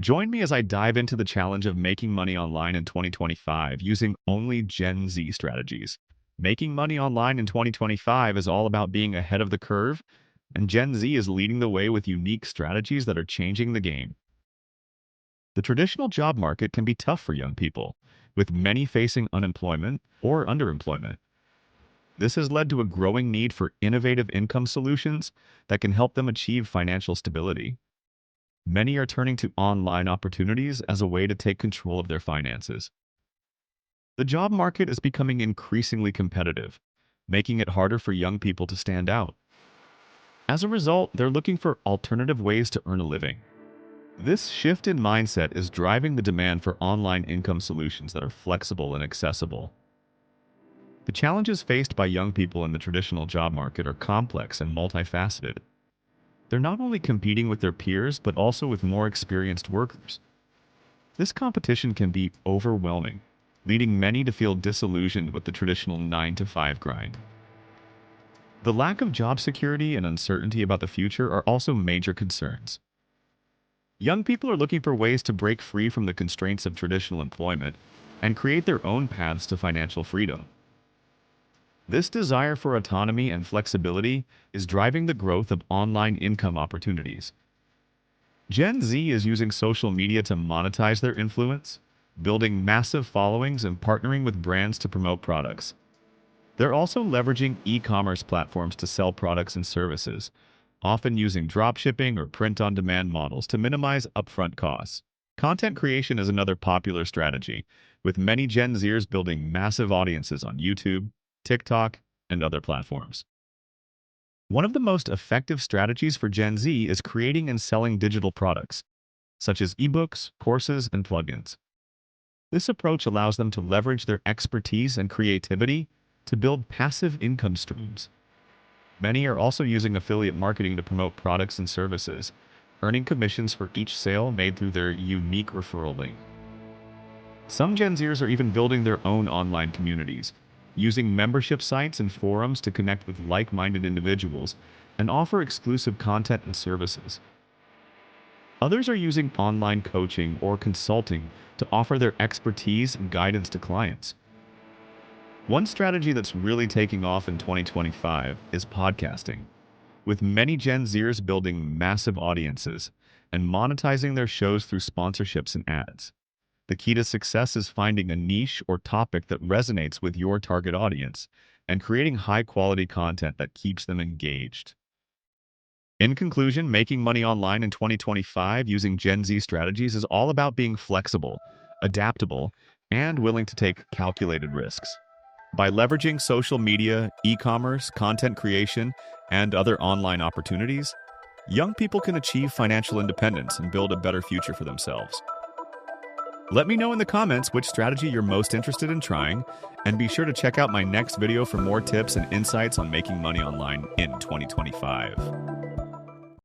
Join me as I dive into the challenge of making money online in 2025 using only Gen Z strategies. Making money online in 2025 is all about being ahead of the curve, and Gen Z is leading the way with unique strategies that are changing the game. The traditional job market can be tough for young people, with many facing unemployment or underemployment. This has led to a growing need for innovative income solutions that can help them achieve financial stability. Many are turning to online opportunities as a way to take control of their finances. The job market is becoming increasingly competitive, making it harder for young people to stand out. As a result, they're looking for alternative ways to earn a living. This shift in mindset is driving the demand for online income solutions that are flexible and accessible. The challenges faced by young people in the traditional job market are complex and multifaceted. They're not only competing with their peers, but also with more experienced workers. This competition can be overwhelming, leading many to feel disillusioned with the traditional 9-to-5 grind. The lack of job security and uncertainty about the future are also major concerns. Young people are looking for ways to break free from the constraints of traditional employment and create their own paths to financial freedom. This desire for autonomy and flexibility is driving the growth of online income opportunities. Gen Z is using social media to monetize their influence, building massive followings and partnering with brands to promote products. They're also leveraging e-commerce platforms to sell products and services, often using dropshipping or print-on-demand models to minimize upfront costs. Content creation is another popular strategy, with many Gen Zers building massive audiences on YouTube, TikTok, and other platforms. One of the most effective strategies for Gen Z is creating and selling digital products, such as ebooks, courses, and plugins. This approach allows them to leverage their expertise and creativity to build passive income streams. Many are also using affiliate marketing to promote products and services, earning commissions for each sale made through their unique referral link. Some Gen Zers are even building their own online communities, using membership sites and forums to connect with like-minded individuals and offer exclusive content and services. Others are using online coaching or consulting to offer their expertise and guidance to clients. One strategy that's really taking off in 2025 is podcasting, with many Gen Zers building massive audiences and monetizing their shows through sponsorships and ads. The key to success is finding a niche or topic that resonates with your target audience and creating high-quality content that keeps them engaged. In conclusion, making money online in 2025 using Gen Z strategies is all about being flexible, adaptable, and willing to take calculated risks. By leveraging social media, e-commerce, content creation, and other online opportunities, young people can achieve financial independence and build a better future for themselves. Let me know in the comments which strategy you're most interested in trying, and be sure to check out my next video for more tips and insights on making money online in 2025.